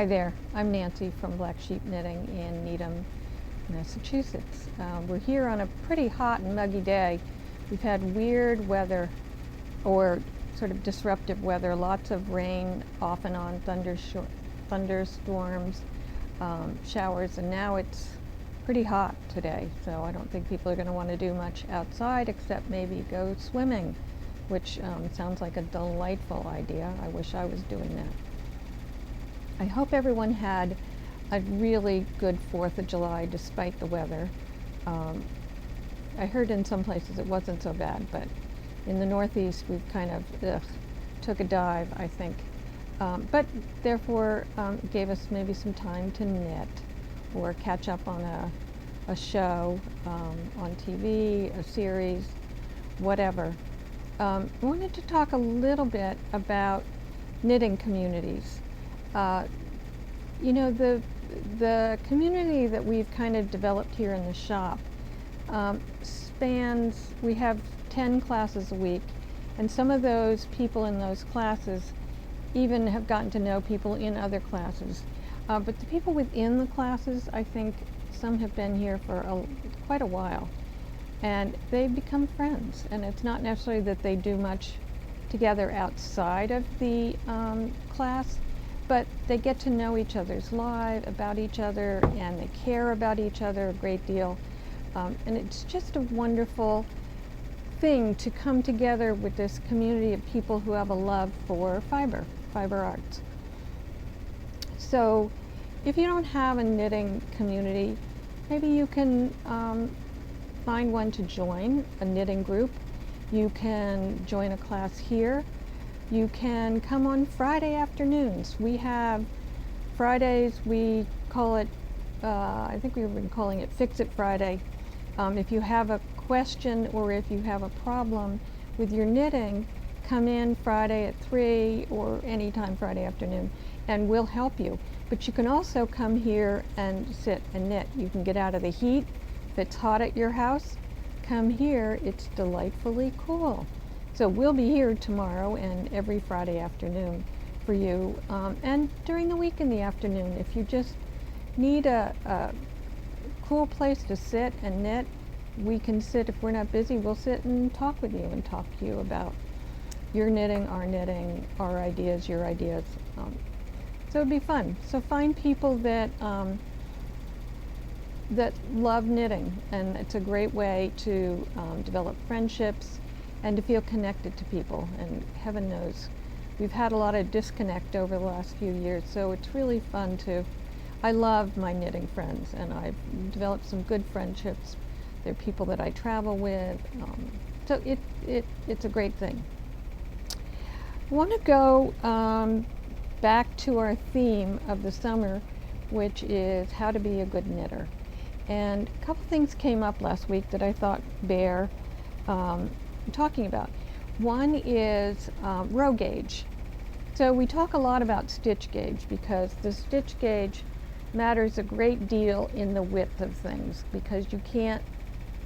Hi there, I'm Nancy from Black Sheep Knitting in Needham, Massachusetts. We're here on a pretty hot and muggy day. We've had weird weather, or sort of disruptive weather, lots of rain off and on, thunderstorms, showers, and now it's pretty hot today, so I don't think people are going to want to do much outside except maybe go swimming, which sounds like a delightful idea. I wish I was doing that. I hope everyone had a really good 4th of July despite the weather. I heard in some places it wasn't so bad, but in the Northeast we kind of took a dive, I think. But therefore gave us maybe some time to knit or catch up on a show on TV, a series, whatever. I wanted to talk a little bit about knitting communities. You know, the community that we've kind of developed here in the shop spans, we have 10 classes a week, and some of those people in those classes even have gotten to know people in other classes. But the people within the classes, I think some have been here for quite a while, and they've become friends. And it's not necessarily that they do much together outside of the class, but they get to know each other's lives, about each other, and they care about each other a great deal. And it's just a wonderful thing to come together with this community of people who have a love for fiber arts. So if you don't have a knitting community, maybe you can find one to join, a knitting group. You can join a class here. You can come on Friday afternoons. We have Fridays, we call it, I think we've been calling it Fix It Friday. If you have a question or if you have a problem with your knitting, come in Friday at 3 or anytime Friday afternoon and we'll help you. But you can also come here and sit and knit. You can get out of the heat. If it's hot at your house, come here. It's delightfully cool. So we'll be here tomorrow and every Friday afternoon for you, and during the week in the afternoon. If you just need a cool place to sit and knit, we can sit. If we're not busy, we'll sit and talk with you and talk to you about your knitting, our ideas, your ideas. So it'd be fun. So find people that that love knitting, and it's a great way to develop friendships and to feel connected to people. And heaven knows, we've had a lot of disconnect over the last few years, so it's really fun to, I love my knitting friends, and I've developed some good friendships. They're people that I travel with, so it's a great thing. I want to go back to our theme of the summer, which is how to be a good knitter. And a couple things came up last week that I thought bear talking about. One is row gauge. So we talk a lot about stitch gauge because the stitch gauge matters a great deal in the width of things, because you can't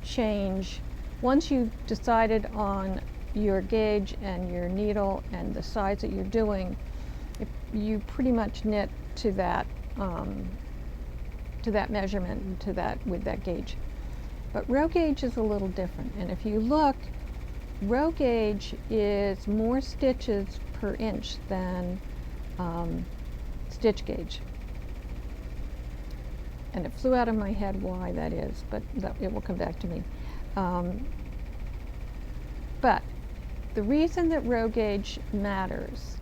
change, once you've decided on your gauge and your needle and the size that you're doing, you pretty much knit to that measurement, with that gauge. But row gauge is a little different, and if you look, row gauge is more stitches per inch than stitch gauge. And it flew out of my head why that is, but it will come back to me. But the reason that row gauge matters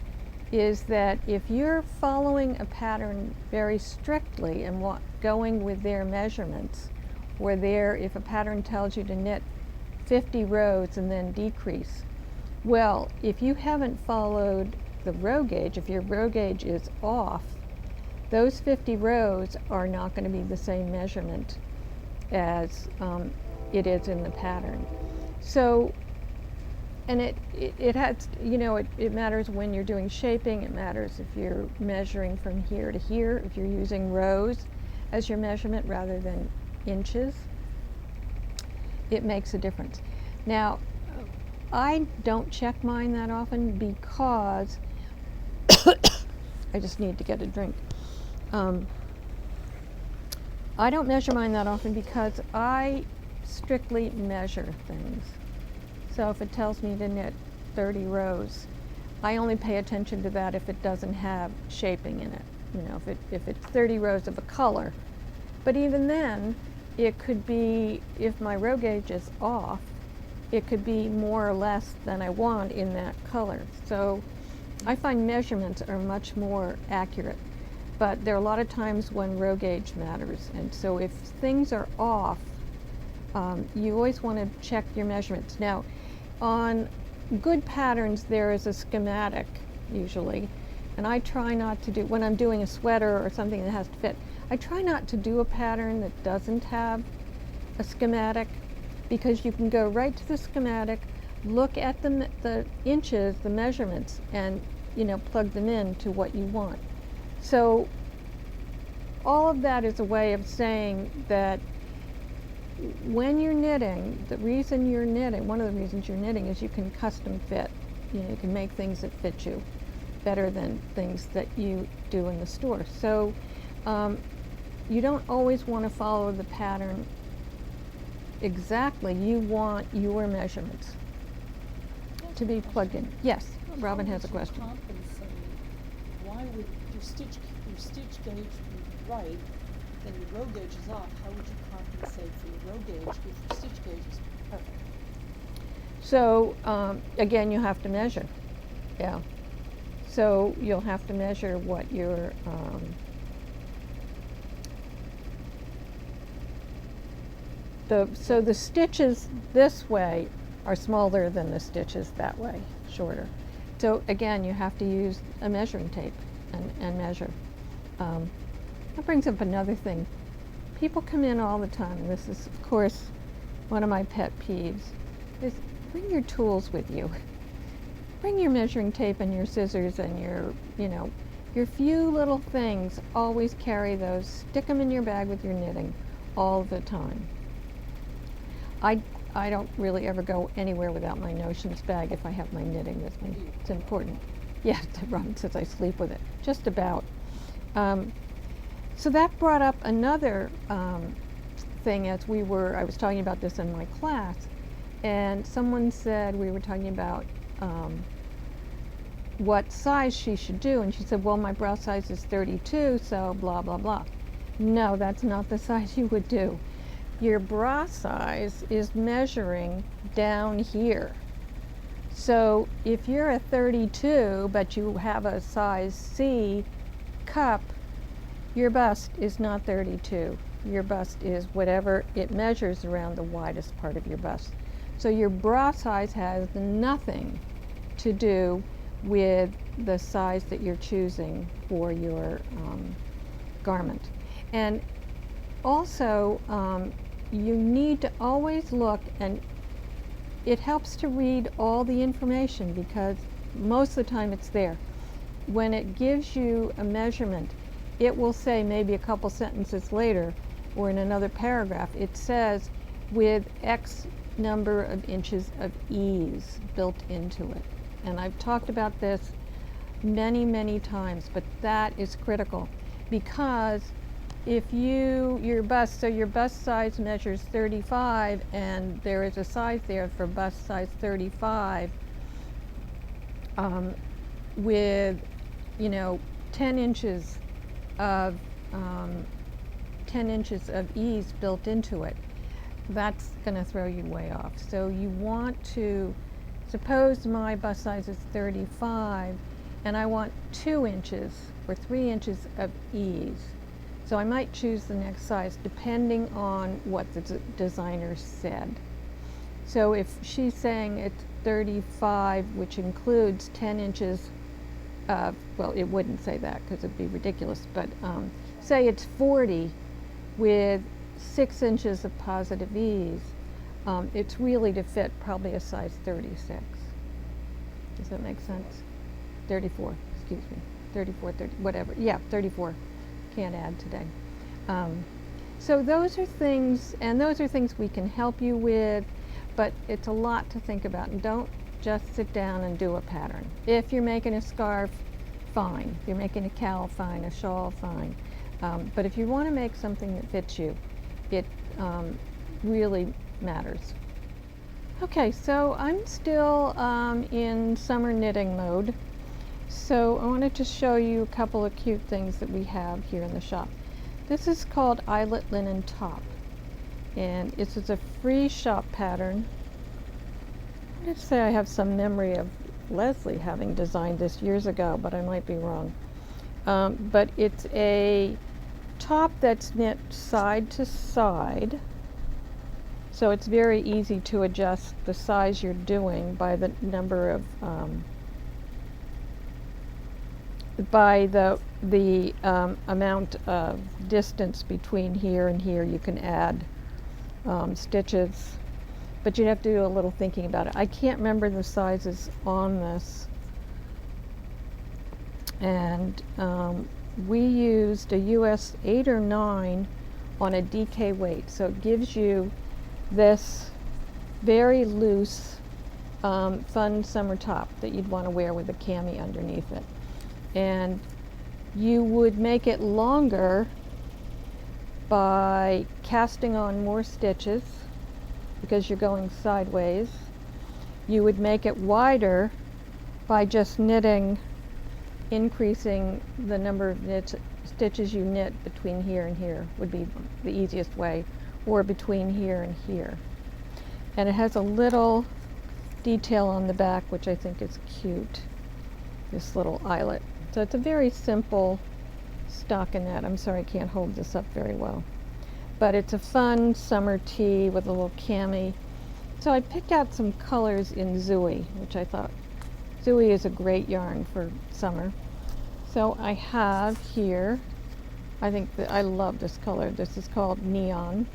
is that if you're following a pattern very strictly and going with their measurements, or if a pattern tells you to knit 50 rows and then decrease, well, if you haven't followed the row gauge, if your row gauge is off, those 50 rows are not going to be the same measurement as it is in the pattern. So, and it has, you know, it matters when you're doing shaping. It matters if you're measuring from here to here, if you're using rows as your measurement rather than inches. It makes a difference. Now, I don't check mine that often because I just need to get a drink. I don't measure mine that often because I strictly measure things. So if it tells me to knit 30 rows, I only pay attention to that if it doesn't have shaping in it. You know, if it's 30 rows of a color. But even then, it could be, if my row gauge is off, it could be more or less than I want in that color. So I find measurements are much more accurate. But there are a lot of times when row gauge matters. And so if things are off, you always want to check your measurements. Now, on good patterns, there is a schematic, usually. And I try not to do, when I'm doing a sweater or something that has to fit, I try not to do a pattern that doesn't have a schematic, because you can go right to the schematic, look at the inches, the measurements, and plug them in to what you want. So all of that is a way of saying that when you're knitting, one of the reasons you're knitting is you can custom fit. You can make things that fit you better than things that you do in the store. So you don't always want to follow the pattern exactly. You want your measurements to be plugged in. Yes, Robin has a question. Why would your stitch gauge be right, then your row gauge is off? How would you compensate for your row gauge if your stitch gauge is perfect? So again, you have to measure. Yeah. So you'll have to measure what your so the stitches this way are smaller than the stitches that way, shorter. So again, you have to use a measuring tape and measure. That brings up another thing. People come in all the time, and this is, of course, one of my pet peeves, is bring your tools with you. Bring your measuring tape and your scissors and your few little things. Always carry those. Stick them in your bag with your knitting all the time. I don't really ever go anywhere without my notions bag if I have my knitting with me. It's important. Yeah, Robin says I sleep with it. Just about. So that brought up another thing I was talking about this in my class, and someone said, we were talking about what size she should do, and she said, well, my bra size is 32, so blah, blah, blah. No, that's not the size you would do. Your bra size is measuring down here. So if you're a 32, but you have a size C cup, your bust is not 32. Your bust is whatever it measures around the widest part of your bust. So your bra size has nothing to do with the size that you're choosing for your garment. And also, you need to always look, and it helps to read all the information because most of the time it's there. When it gives you a measurement, it will say maybe a couple sentences later or in another paragraph, it says with X number of inches of ease built into it. And I've talked about this many, many times, but that is critical because if your bust size measures 35 and there is a size there for bust size 35 with 10 inches of 10 inches of ease built into it, that's going to throw you way off. So you want to, suppose my bust size is 35 and I want 2 inches or 3 inches of ease. So I might choose the next size depending on what the designer said. So if she's saying it's 35, which includes 10 inches of, well, it wouldn't say that because it'd be ridiculous, but say it's 40 with 6 inches of positive ease, it's really to fit probably a size 36. Does that make sense? 34, excuse me, 34, 30, whatever, yeah, 34. Can't add today. So those are things, and those are things we can help you with, but it's a lot to think about, and don't just sit down and do a pattern. If you're making a scarf, fine. If you're making a cowl, fine. A shawl, fine. But if you want to make something that fits you, it really matters. Okay, so I'm still in summer knitting mode. So I wanted to show you a couple of cute things that we have here in the shop. This is called Eyelet Linen Top, and it's a free shop pattern. I would say I have some memory of Leslie having designed this years ago, but I might be wrong. But it's a top that's knit side to side, so it's very easy to adjust the size you're doing by the number of by the amount of distance between here and here. You can add stitches, but you'd have to do a little thinking about it. I can't remember the sizes on this, and we used a US 8 or 9 on a DK weight, so it gives you this very loose, fun summer top that you'd want to wear with a cami underneath it. And you would make it longer by casting on more stitches because you're going sideways. You would make it wider by just knitting, increasing the number of stitches you knit between here and here would be the easiest way, or between here and here. And it has a little detail on the back which I think is cute, this little eyelet. So it's a very simple stockinette. I'm sorry I can't hold this up very well, but it's a fun summer tee with a little cami. So I picked out some colors in Zooey, which I thought Zooey is a great yarn for summer. So I have here, I think that I love this color. This is called Neon.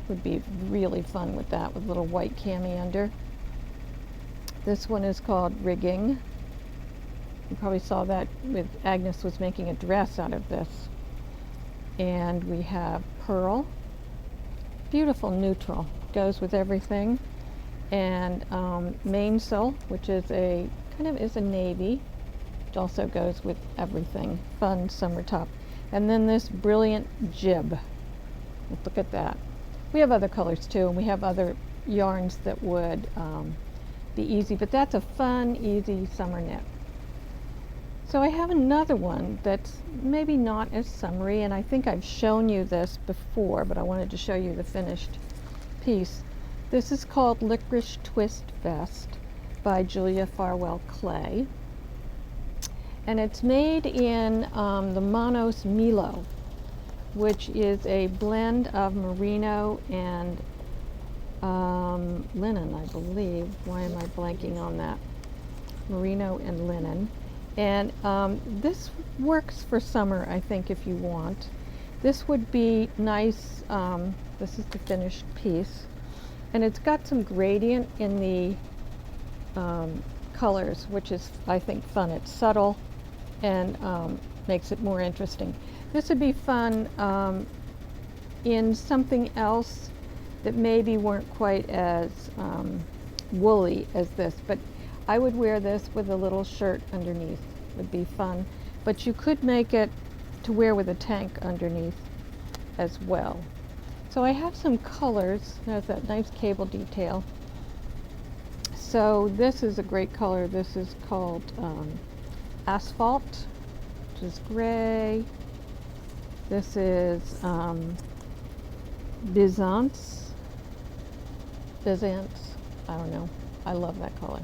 Would be really fun with that, with a little white cami under. This one is called Rigging. You probably saw that with Agnes was making a dress out of this. And we have Pearl. Beautiful neutral, goes with everything. And Mainsail, which is a kind of is a navy, which also goes with everything. Fun summer top. And then this brilliant Jib. Look at that. We have other colors too, and we have other yarns that would be easy, but that's a fun, easy summer knit. So I have another one that's maybe not as summery, and I think I've shown you this before, but I wanted to show you the finished piece. This is called Licorice Twist Vest by Julia Farwell Clay, and it's made in the Manos Milo, which is a blend of merino and linen, I believe. Why am I blanking on that? Merino and linen. And this works for summer, I think, if you want. This would be nice. This is the finished piece. And it's got some gradient in the colors, which is, I think, fun. It's subtle and makes it more interesting. This would be fun in something else that maybe weren't quite as woolly as this, but I would wear this with a little shirt underneath. Would be fun, but you could make it to wear with a tank underneath as well. So I have some colors. There's that nice cable detail. So this is a great color. This is called Asphalt, which is gray. This is Byzance, I don't know. I love that color.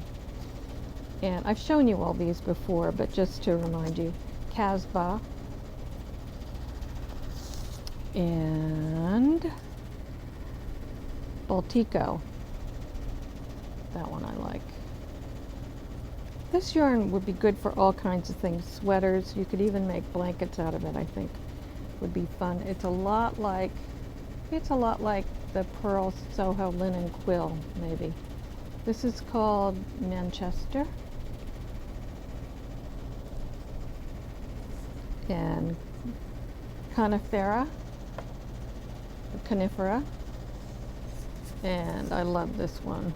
And I've shown you all these before, but just to remind you, Casbah and Baltico. That one I like. This yarn would be good for all kinds of things. Sweaters, you could even make blankets out of it, I think. Would be fun. It's a lot like the Pearl Soho linen quill, maybe. This is called Manchester. And Conifera, and I love this one.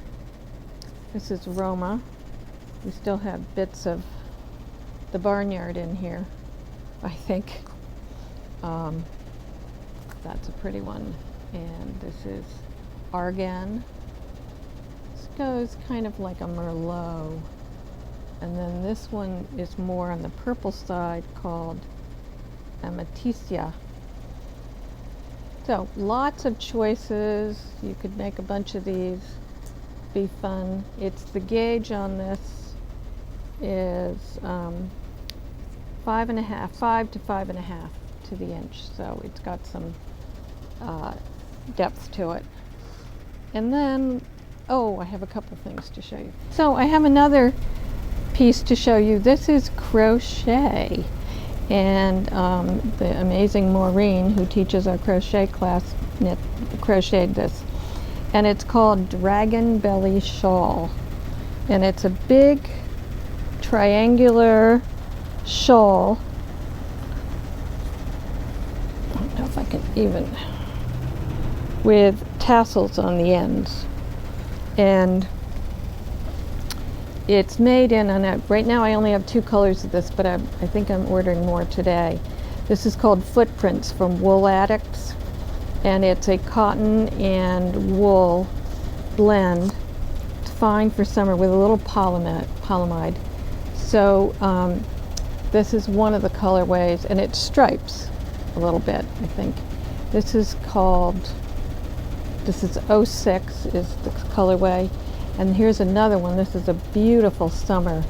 This is Roma. We still have bits of the barnyard in here, I think. That's a pretty one. And this is argan. This goes kind of like a merlot. And then this one is more on the purple side, called amethysia. So lots of choices. You could make a bunch of these. Be fun. It's the gauge on this is 5 to 5.5 to the inch. So it's got some depth to it. And then, oh, I have a couple things to show you. So I have another piece to show you. This is crochet. And the amazing Maureen, who teaches our crochet class, crocheted this. And it's called Dragon Belly Shawl. And it's a big triangular shawl. I don't know if I can even, with tassels on the ends. And it's made in, right now I only have 2 colors of this, but I think I'm ordering more today. This is called Footprints from Wool Addicts, and it's a cotton and wool blend. It's fine for summer with a little polyamide. So this is one of the colorways, and it stripes a little bit, I think. This is 06 is the colorway. And here's another one. This is a beautiful summer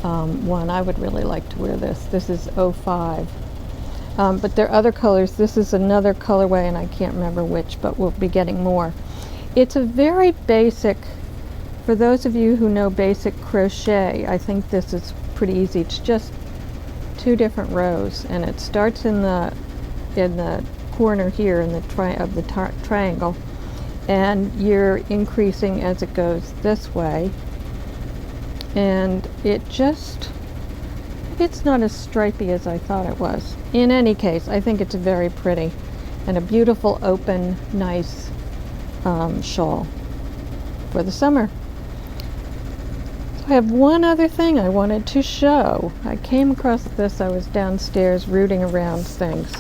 one. I would really like to wear this. This is 05. But there are other colors. This is another colorway, and I can't remember which, but we'll be getting more. It's a very basic, for those of you who know basic crochet, I think this is pretty easy. It's just 2 different rows, and it starts in the corner here in the triangle. And you're increasing as it goes this way, and it's not as stripy as I thought it was. In any case, I think it's very pretty and a beautiful, open, nice shawl for the summer. So I have one other thing I wanted to show. I came across this. I was downstairs rooting around things.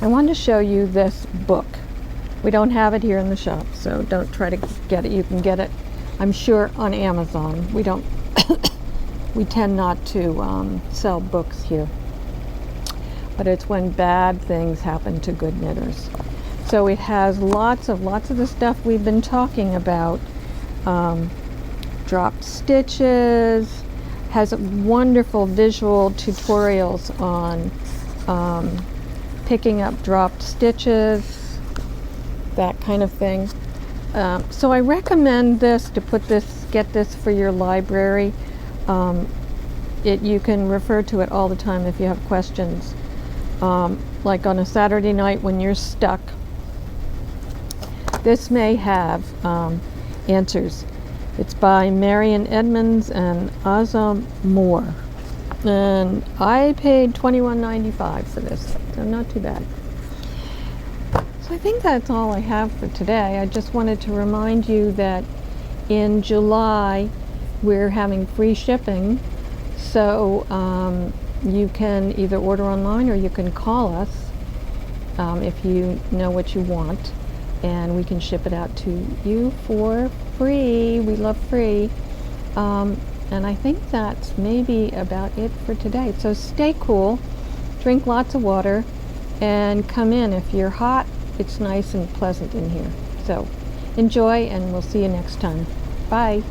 I wanted to show you this book. We don't have it here in the shop, so don't try to get it. You can get it, I'm sure, on Amazon. We don't, we tend not to sell books here. But it's when bad things happen to good knitters. So it has lots of the stuff we've been talking about. Dropped stitches, has wonderful visual tutorials on picking up dropped stitches, that kind of thing. So I recommend this to get this for your library. You can refer to it all the time if you have questions. Like on a Saturday night when you're stuck, this may have answers. It's by Marian Edmonds and Asa Moore. And I paid $21.95 for this, so not too bad. So I think that's all I have for today. I just wanted to remind you that in July we're having free shipping. So you can either order online or you can call us if you know what you want, and we can ship it out to you for free. We love free. And I think that's maybe about it for today. So stay cool, drink lots of water, and come in. If you're hot, it's nice and pleasant in here. So enjoy, and we'll see you next time. Bye.